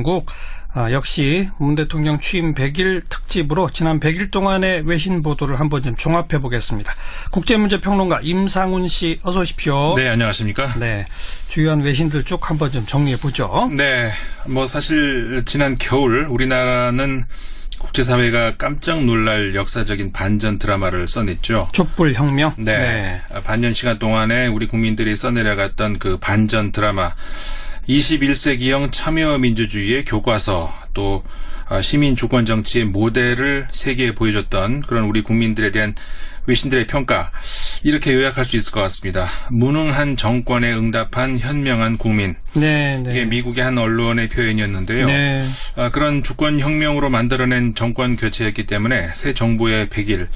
방송국 역시 문 대통령 취임 100일 특집으로 지난 100일 동안의 외신 보도를 한번 좀 종합해 보겠습니다. 국제문제평론가 임상훈 씨 어서 오십시오. 네, 안녕하십니까? 네, 주요한 외신들 쭉 한번 좀 정리해 보죠. 네, 사실 지난 겨울 우리나라는 국제사회가 깜짝 놀랄 역사적인 반전 드라마를 써냈죠. 촛불혁명? 네. 반년 시간 동안에 우리 국민들이 써내려갔던 그 반전 드라마 21세기형 참여민주주의의 교과서 또 시민 주권 정치의 모델을 세계에 보여줬던 그런 우리 국민들에 대한 외신들의 평가 이렇게 요약할 수 있을 것 같습니다. 무능한 정권에 응답한 현명한 국민. 네. 이게 미국의 한 언론의 표현이었는데요. 네. 그런 주권혁명으로 만들어낸 정권 교체였기 때문에 새 정부의 100일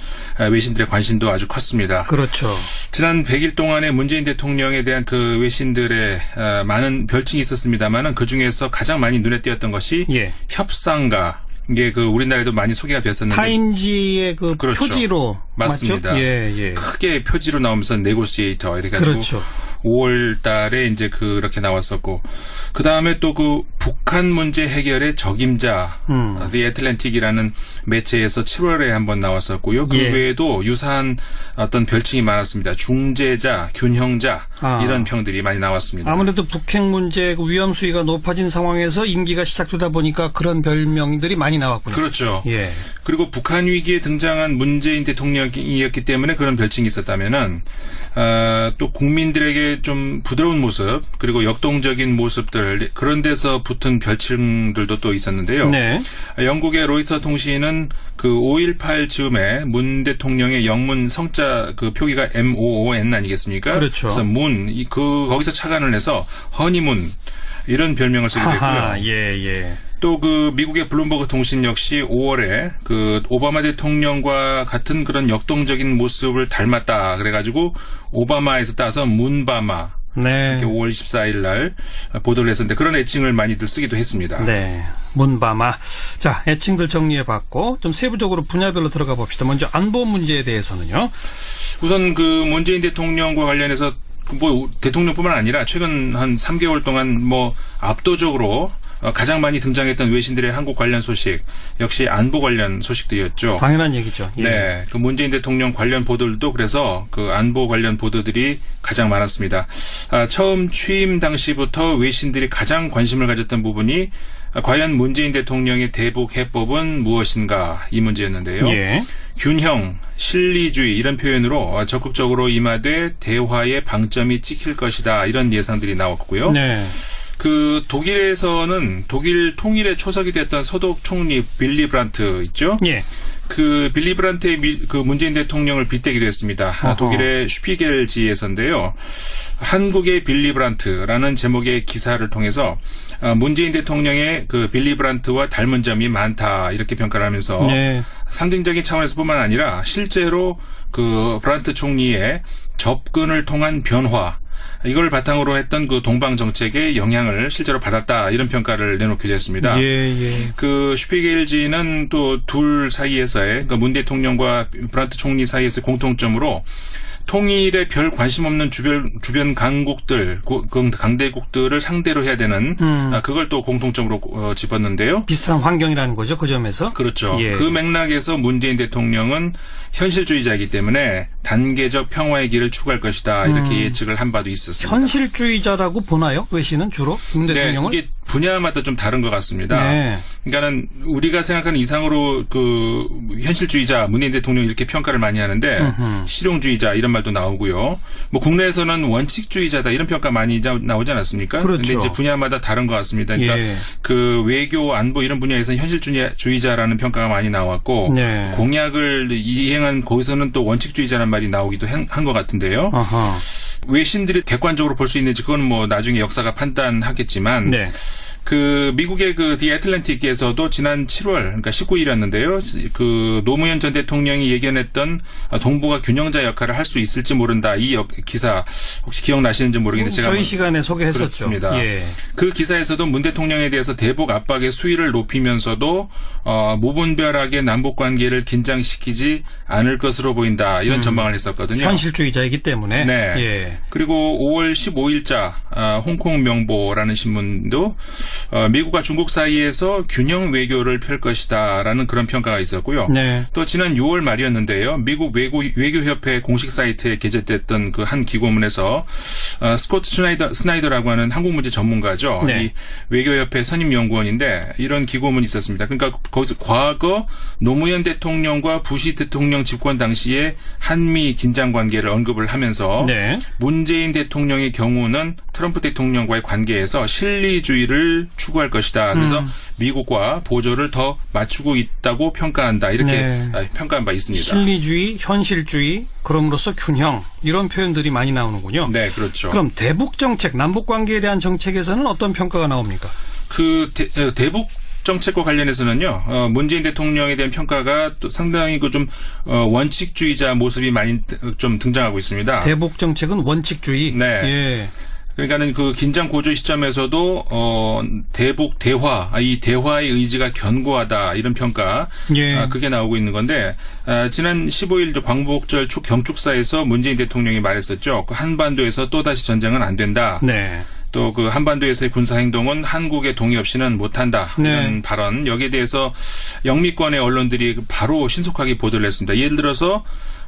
외신들의 관심도 아주 컸습니다. 그렇죠. 지난 100일 동안에 문재인 대통령에 대한 그 외신들의 많은 별칭이 있었습니다만 그중에서 가장 많이 눈에 띄었던 것이 협상가. 이게 우리나라에도 많이 소개가 됐었는데 타임지의 그렇죠. 표지로 맞습니다. 맞죠? 예. 크게 표지로 나오면서 네고시에이터 이래 가지고 그렇죠. 5월 달에 이제 그렇게 나왔었고 그다음에 또 북한 문제 해결의 적임자 The Atlantic이라는 매체에서 7월에 한번 나왔었고요. 그 외에도 유사한 어떤 별칭이 많았습니다. 중재자, 균형자 이런 평들이 많이 나왔습니다. 아무래도 북핵 문제 위험 수위가 높아진 상황에서 임기가 시작되다 보니까 그런 별명들이 많이 나왔군요. 그렇죠. 예. 그리고 북한 위기에 등장한 문재인 대통령이었기 때문에 그런 별칭이 있었다면은 또 국민들에게 좀 부드러운 모습 그리고 역동적인 모습들 그런 데서 붙은 별칭들도 또 있었는데요. 네. 영국의 로이터 통신은 그 5.18 즈음에 문 대통령의 영문 성자 그 표기가 MOON 아니겠습니까? 그렇죠. 그래서 거기서 착안을 해서 허니문 이런 별명을 쓰게 됐고요. 예. 또 미국의 블룸버그 통신 역시 5월에 오바마 대통령과 같은 그런 역동적인 모습을 닮았다. 그래가지고 오바마에서 따서 문바마. 네. 이렇게 5월 24일 날 보도를 했었는데 그런 애칭을 많이들 쓰기도 했습니다. 네. 문바마. 자, 애칭들 정리해봤고 좀 세부적으로 분야별로 들어가 봅시다. 먼저 안보 문제에 대해서는요. 우선 문재인 대통령과 관련해서 대통령뿐만 아니라 최근 한 3개월 동안 압도적으로 가장 많이 등장했던 외신들의 한국 관련 소식 역시 안보 관련 소식들이었죠. 당연한 얘기죠. 예. 네, 문재인 대통령 관련 보도들도 그래서 안보 관련 보도들이 가장 많았습니다. 처음 취임 당시부터 외신들이 가장 관심을 가졌던 부분이 과연 문재인 대통령의 대북 해법은 무엇인가 이 문제였는데요. 예. 균형, 실리주의 이런 표현으로 적극적으로 임하되 대화의 방점이 찍힐 것이다 이런 예상들이 나왔고요. 네. 독일에서는 독일 통일의 초석이 됐던 서독 총리 빌리 브란트 있죠? 예. 빌리 브란트의 문재인 대통령을 빗대기도 했습니다. 독일의 슈피겔지에서인데요. 한국의 빌리 브란트라는 제목의 기사를 통해서 문재인 대통령의 빌리 브란트와 닮은 점이 많다 이렇게 평가를 하면서 상징적인 차원에서뿐만 아니라 실제로 브란트 총리의 접근을 통한 변화 이걸 바탕으로 했던 동방 정책의 영향을 실제로 받았다 이런 평가를 내놓기도 했습니다. 슈피겔지는 또 둘 사이에서의 문 대통령과 브란트 총리 사이에서의 공통점으로 통일에 별 관심 없는 주변 강국들, 강대국들을 상대로 해야 되는 그걸 또 공통점으로 짚었는데요. 비슷한 환경이라는 거죠, 그 점에서. 그렇죠. 그 맥락에서 문재인 대통령은 현실주의자이기 때문에 단계적 평화의 길을 추구할 것이다 이렇게 예측을 한 바도 있었습니다. 현실주의자라고 보나요? 외신은 주로 문 대통령을? 네, 이게 분야마다 좀 다른 것 같습니다. 네. 그러니까는 우리가 생각하는 이상으로 현실주의자 문재인 대통령 이렇게 평가를 많이 하는데 실용주의자 이런 말도 나오고요. 국내에서는 원칙주의자다 이런 평가 많이 나오지 않았습니까? 그렇죠. 그런데 이제 분야마다 다른 것 같습니다. 그러니까 외교 안보 이런 분야에서는 현실주의자라는 평가가 많이 나왔고 공약을 이행한 거기서는 또 원칙주의자라는 말이 나오기도 한 것 같은데요. 외신들이 객관적으로 볼 수 있는지 그건 나중에 역사가 판단하겠지만 미국의 The Atlantic에서도 지난 7월, 그러니까 19일이었는데요. 노무현 전 대통령이 예견했던 동북아 균형자 역할을 할 수 있을지 모른다. 이 기사 혹시 기억나시는지 모르겠는데 제가 저희 시간에 소개했었죠. 그렇습니다. 그 기사에서도 문 대통령에 대해서 대북 압박의 수위를 높이면서도 무분별하게 남북 관계를 긴장시키지 않을 것으로 보인다. 이런 전망을 했었거든요. 현실주의자이기 때문에. 네. 그리고 5월 15일자 홍콩 명보라는 신문도 미국과 중국 사이에서 균형 외교를 펼 것이다라는 그런 평가가 있었고요. 네. 또 지난 6월 말이었는데요. 미국 외교협회 공식 사이트에 게재됐던 그 한 기고문에서 스코트 스나이더라고 하는 한국 문제 전문가죠. 네. 이 외교협회 선임 연구원인데 이런 기고문이 있었습니다. 그러니까 거기서 과거 노무현 대통령과 부시 대통령 집권 당시에 한미 긴장 관계를 언급을 하면서 네. 문재인 대통령의 경우는 트럼프 대통령과의 관계에서 실리주의를 추구할 것이다. 그래서 미국과 보조를 더 맞추고 있다고 평가한다. 이렇게 평가한 바 있습니다. 실리주의, 현실주의, 그럼으로써 균형 이런 표현들이 많이 나오는군요. 네, 그렇죠. 그럼 대북 정책, 남북 관계에 대한 정책에서는 어떤 평가가 나옵니까? 그 대북 정책과 관련해서는요, 문재인 대통령에 대한 평가가 또 상당히 그 좀 원칙주의자 모습이 많이 좀 등장하고 있습니다. 대북 정책은 원칙주의. 네. 예. 그러니까는 그 긴장 고조 시점에서도 대북 대화, 이 대화의 의지가 견고하다 이런 평가, 예. 그게 나오고 있는 건데 지난 15일 광복절 경축사에서 문재인 대통령이 말했었죠. 그 한반도에서 또 다시 전쟁은 안 된다. 네. 또 그 한반도에서의 군사 행동은 한국의 동의 없이는 못한다. 이런 발언. 여기에 대해서 영미권의 언론들이 바로 신속하게 보도를 했습니다. 예를 들어서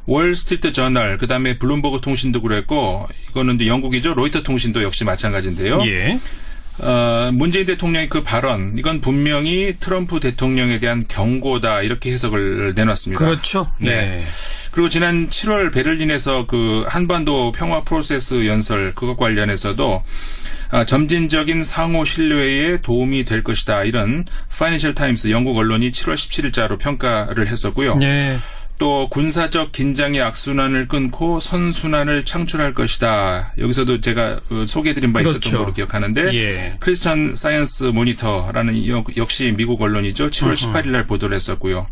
월스트리트 저널, 그다음에 블룸버그 통신도 그랬고 이거는 이제 영국이죠. 로이터 통신도 역시 마찬가지인데요. 예. 문재인 대통령의 그 발언, 이건 분명히 트럼프 대통령에 대한 경고다 이렇게 해석을 내놨습니다. 그렇죠. 네. 예. 그리고 지난 7월 베를린에서 그 한반도 평화 프로세스 연설 그것 관련해서도 점진적인 상호 신뢰에 도움이 될 것이다. 이런 파이낸셜 타임스 영국 언론이 7월 17일자로 평가를 했었고요. 네. 또 군사적 긴장의 악순환을 끊고 선순환을 창출할 것이다. 여기서도 제가 소개해드린 바 있었던 그렇죠. 걸로 기억하는데 예. 크리스천 사이언스 모니터라는 역시 미국 언론이죠. 7월 18일 날 보도를 했었고요.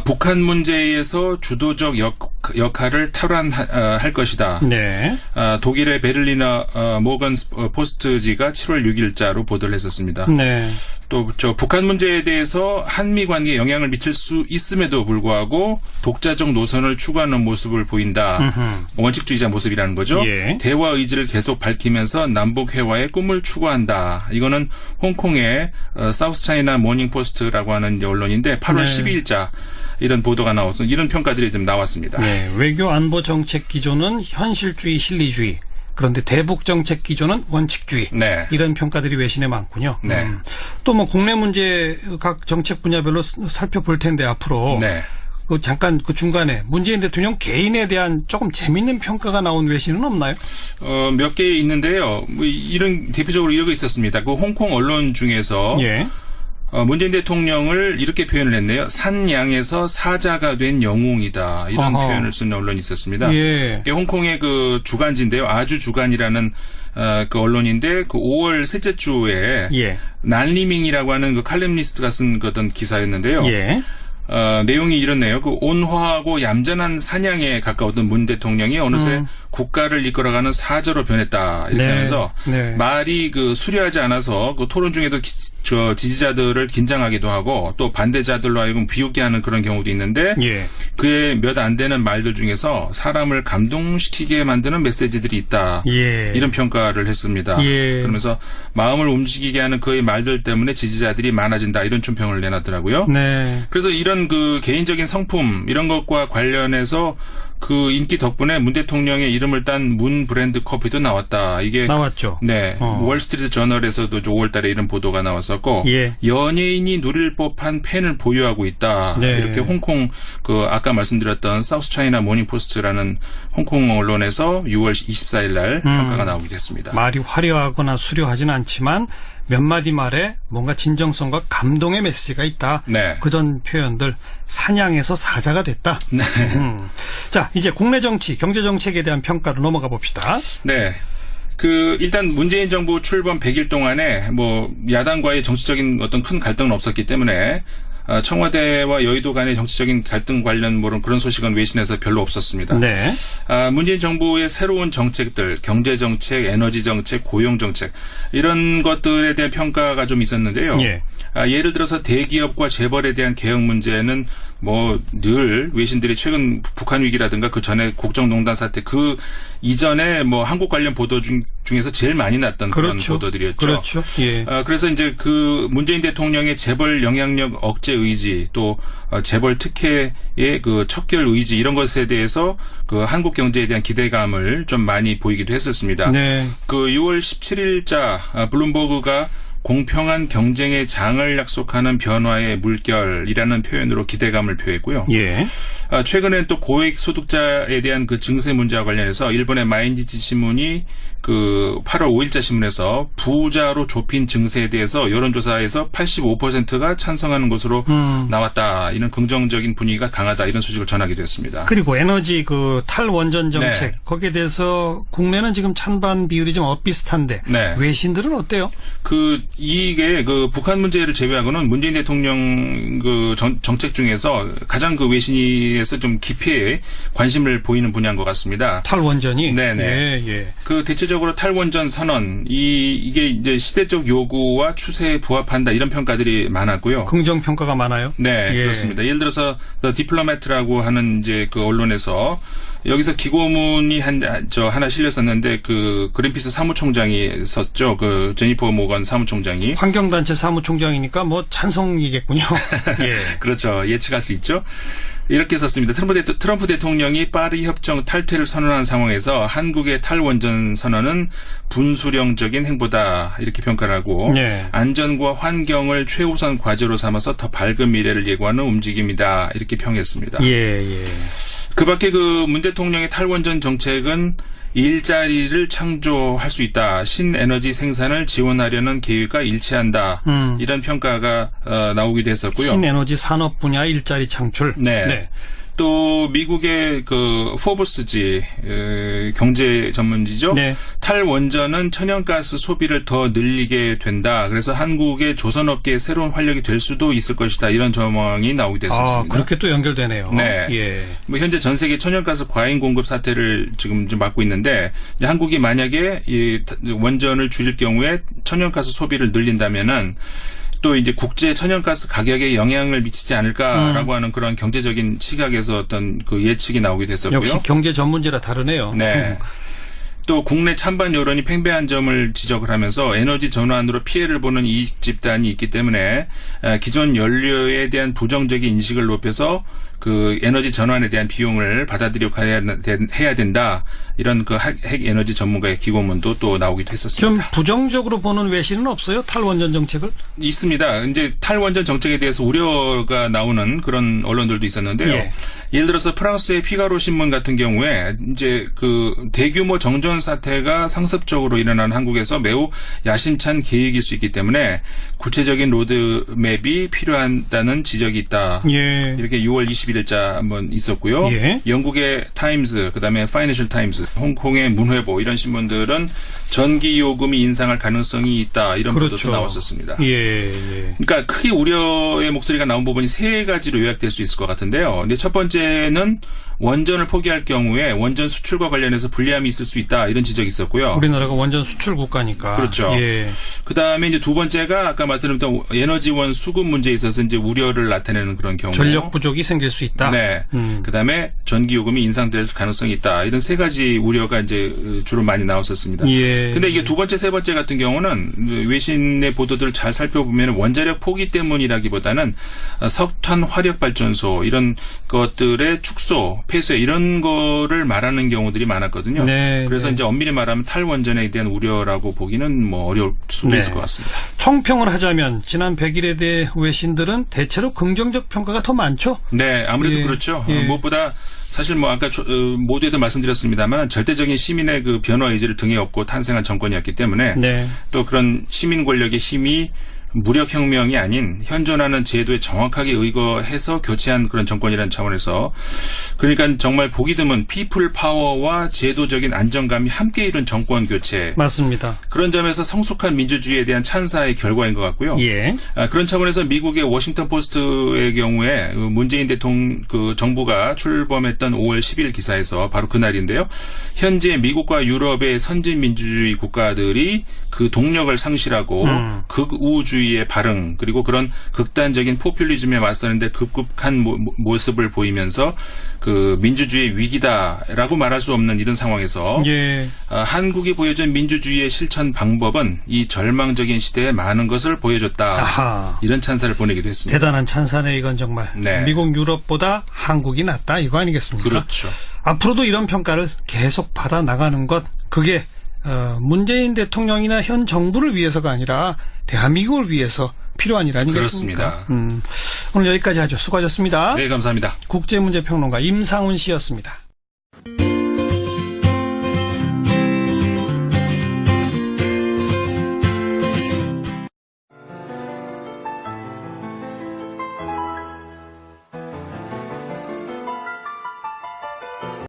북한 문제에서 주도적 역할을 탈환할 것이다. 네. 독일의 베를리너 모건 포스트지가 7월 6일자로 보도를 했었습니다. 네. 또 북한 문제에 대해서 한미 관계에 영향을 미칠 수 있음에도 불구하고 독자적 노선을 추구하는 모습을 보인다. 원칙주의자 모습이라는 거죠. 예. 대화 의지를 계속 밝히면서 남북 회화의 꿈을 추구한다. 이거는 홍콩의 사우스 차이나 모닝 포스트라고 하는 언론인데 8월 12일자 이런 보도가 나와서 이런 평가들이 좀 나왔습니다. 네. 외교 안보 정책 기조는 현실주의, 실리주의. 그런데 대북 정책 기조는 원칙주의. 네. 이런 평가들이 외신에 많군요. 네. 또 뭐 국내 문제 각 정책 분야별로 살펴볼 텐데 앞으로 네. 그 잠깐 그 중간에 문재인 대통령 개인에 대한 조금 재밌는 평가가 나온 외신은 없나요? 몇 개 있는데요. 뭐 이런 대표적으로 이런 거 있었습니다. 그 홍콩 언론 중에서 예. 문재인 대통령을 이렇게 표현을 했네요. 산양에서 사자가 된 영웅이다. 이런 표현을 쓴 언론이 있었습니다. 예. 이게 홍콩의 그 주간지인데요. 아주 주간이라는 그 언론인데 그 5월 셋째 주에 예. 난리밍이라고 하는 그 칼럼니스트가 쓴 어떤 기사였는데요. 예. 내용이 이렇네요. 그 온화하고 얌전한 사냥에 가까웠던 문 대통령이 어느새 국가를 이끌어가는 사자로 변했다. 이렇게 네. 하면서 네. 말이 그 수려하지 않아서 그 토론 중에도 지지자들을 긴장하기도 하고 또 반대자들로 하여금 비웃게 하는 그런 경우도 있는데 예. 그의 몇 안 되는 말들 중에서 사람을 감동시키게 만드는 메시지들이 있다. 예. 이런 평가를 했습니다. 예. 그러면서 마음을 움직이게 하는 그의 말들 때문에 지지자들이 많아진다. 이런 총평을 내놨더라고요. 네. 그래서 이런 그 개인적인 성품 이런 것과 관련해서 그 인기 덕분에 문 대통령의 이름을 딴 문 브랜드 커피도 나왔다. 이게 나왔죠. 네. 월스트리트 저널에서도 5월 달에 이런 보도가 나왔었고 예. 연예인이 누릴 법한 펜을 보유하고 있다. 네. 이렇게 홍콩 그 아까 말씀드렸던 사우스 차이나 모닝 포스트라는 홍콩 언론에서 6월 24일 날 평가가 나오게 됐습니다. 말이 화려하거나 수려하진 않지만 몇 마디 말에 뭔가 진정성과 감동의 메시지가 있다. 네. 그전 표현들 사냥에서 사자가 됐다. 네. 자, 이제 국내 정치, 경제 정책에 대한 평가로 넘어가 봅시다. 네. 그 일단 문재인 정부 출범 100일 동안에 뭐 야당과의 정치적인 어떤 큰 갈등은 없었기 때문에 청와대와 여의도 간의 정치적인 갈등 관련 그런 소식은 외신에서 별로 없었습니다. 네. 문재인 정부의 새로운 정책들, 경제 정책, 에너지 정책, 고용 정책 이런 것들에 대한 평가가 좀 있었는데요. 예. 예를 들어서 대기업과 재벌에 대한 개혁 문제는 뭐 늘 외신들이 최근 북한 위기라든가 그 전에 국정농단 사태 그 이전에 뭐 한국 관련 보도 중에서 제일 많이 났던 그런 보도들이었죠. 그렇죠. 예. 그래서 이제 그 문재인 대통령의 재벌 영향력 억제 의지 또 재벌 특혜의 그 척결 의지 이런 것에 대해서 그 한국 경제에 대한 기대감을 좀 많이 보이기도 했었습니다. 네. 그 6월 17일자 블룸버그가 공평한 경쟁의 장을 약속하는 변화의 물결이라는 표현으로 기대감을 표했고요. 예. 최근엔 또 고액 소득자에 대한 그 증세 문제와 관련해서 일본의 마인지치 신문이 그 8월 5일자 신문에서 부자로 좁힌 증세에 대해서 여론조사에서 85%가 찬성하는 것으로 나왔다. 이런 긍정적인 분위기가 강하다. 이런 소식을 전하기도 했습니다. 그리고 에너지 그 탈원전 정책 네. 거기에 대해서 국내는 지금 찬반 비율이 좀 엇비슷한데 네. 외신들은 어때요? 이게 그 북한 문제를 제외하고는 문재인 대통령 그 정책 중에서 가장 그 외신에서 좀 깊이 관심을 보이는 분야인 것 같습니다. 탈원전이? 네네. 예. 그 대체적으로 탈원전 선언, 이게 이제 시대적 요구와 추세에 부합한다 이런 평가들이 많았고요. 긍정 평가가 많아요? 네, 예. 그렇습니다. 예를 들어서 The Diplomat라고 하는 이제 그 언론에서 여기서 기고문이 하나 실렸었는데 그 그린피스 사무총장이 썼죠. 그 제니퍼 모건 사무총장이. 환경단체 사무총장이니까 뭐 찬성이겠군요. 예. 그렇죠. 예측할 수 있죠. 이렇게 썼습니다. 트럼프 대통령이 파리 협정 탈퇴를 선언한 상황에서 한국의 탈원전 선언은 분수령적인 행보다 이렇게 평가를 하고 네. 안전과 환경을 최우선 과제로 삼아서 더 밝은 미래를 예고하는 움직임이다 이렇게 평했습니다. 예. 그밖에 그 문 대통령의 탈원전 정책은 일자리를 창조할 수 있다. 신에너지 생산을 지원하려는 계획과 일치한다. 이런 평가가 나오기도 했었고요. 신에너지 산업 분야 일자리 창출. 네. 또 미국의 그 포브스지 경제 전문지죠. 네. 탈원전은 천연가스 소비를 더 늘리게 된다. 그래서 한국의 조선업계의 새로운 활력이 될 수도 있을 것이다. 이런 전망이 나오기도 했습니다. 그렇게 또 연결되네요. 네. 예. 뭐 현재 전 세계 천연가스 과잉 공급 사태를 지금 좀 맡고 있는데 이제 한국이 만약에 이 원전을 줄일 경우에 천연가스 소비를 늘린다면은 또 이제 국제 천연가스 가격에 영향을 미치지 않을까라고 하는 그런 경제적인 시각에서 어떤 그 예측이 나오기도 했었고요. 역시 경제 전문지라 다르네요. 네. 또 국내 찬반 여론이 팽배한 점을 지적을 하면서 에너지 전환으로 피해를 보는 이익 집단이 있기 때문에 기존 연료에 대한 부정적인 인식을 높여서 그 에너지 전환에 대한 비용을 받아들이고 해야 된다. 이런 그 핵 에너지 전문가의 기고문도 또 나오기도 했었습니다. 좀 부정적으로 보는 외신은 없어요? 탈원전 정책을? 있습니다. 이제 탈원전 정책에 대해서 우려가 나오는 그런 언론들도 있었는데요. 예. 예를 들어서 프랑스의 피가로 신문 같은 경우에 이제 그 대규모 정전 사태가 상습적으로 일어나는 한국에서 매우 야심찬 계획일 수 있기 때문에 구체적인 로드맵이 필요하다는 지적이 있다. 예. 이렇게 6월 21일자 한번 있었고요. 예. 영국의 타임즈, 그다음에 파이낸셜 타임즈, 홍콩의 문회보 이런 신문들은 전기 요금이 인상할 가능성이 있다. 이런 그렇죠. 보도도 나왔었습니다. 예. 그러니까 크게 우려의 목소리가 나온 부분이 세 가지로 요약될 수 있을 것 같은데요. 근데 첫 번째는 원전을 포기할 경우에 원전 수출과 관련해서 불리함이 있을 수 있다. 이런 지적이 있었고요. 우리나라가 원전 수출 국가니까. 그렇죠. 예. 그다음에 이제 두 번째가 아까 말씀드렸던 에너지원 수급 문제에 있어서 이제 우려를 나타내는 그런 경우. 전력 부족이 생길 수 있다. 네. 그다음에 전기 요금이 인상될 가능성이 있다. 이런 세 가지 우려가 이제 주로 많이 나왔었습니다. 예. 근데 이게 두 번째, 세 번째 같은 경우는 외신의 보도들을 잘 살펴보면 원자력 포기 때문이라기보다는 석탄 화력 발전소 이런 것들의 축소, 폐쇄 이런 거를 말하는 경우들이 많았거든요. 네, 그래서 네. 이제 엄밀히 말하면 탈원전에 대한 우려라고 보기는 뭐 어려울 수도 네. 있을 것 같습니다. 총평을 하자면 지난 100일에 대해 외신들은 대체로 긍정적 평가가 더 많죠? 네, 아무래도 예. 그렇죠. 예. 무엇보다 사실 뭐 아까 모두에도 말씀드렸습니다만 절대적인 시민의 그 변화 의지를 등에 업고 탄생한 정권이었기 때문에 네. 또 그런 시민 권력의 힘이 무력혁명이 아닌 현존하는 제도에 정확하게 의거해서 교체한 그런 정권이라는 차원에서 그러니까 정말 보기 드문 피플 파워와 제도적인 안정감이 함께 이룬 정권 교체. 맞습니다. 그런 점에서 성숙한 민주주의에 대한 찬사의 결과인 것 같고요. 예. 그런 차원에서 미국의 워싱턴 포스트의 경우에 문재인 대통령 그 정부가 출범했던 5월 10일 기사에서 바로 그날인데요. 현재 미국과 유럽의 선진 민주주의 국가들이 그 동력을 상실하고 극우주의 민주주의의 발흥 그리고 그런 극단적인 포퓰리즘에 맞서는데 급급한 모습을 보이면서 그 민주주의의 위기다라고 말할 수 없는 이런 상황에서 예. 한국이 보여준 민주주의의 실천 방법은 이 절망적인 시대에 많은 것을 보여줬다. 아하. 이런 찬사를 보내기도 했습니다. 대단한 찬사네 이건 정말. 네. 미국 유럽보다 한국이 낫다 이거 아니겠습니까? 그렇죠. 앞으로도 이런 평가를 계속 받아 나가는 것 그게 문재인 대통령이나 현 정부를 위해서가 아니라 대한민국을 위해서 필요한 일 아니겠습니까? 그렇습니다. 오늘 여기까지 하죠. 수고하셨습니다. 네, 감사합니다. 국제문제평론가 임상훈 씨였습니다.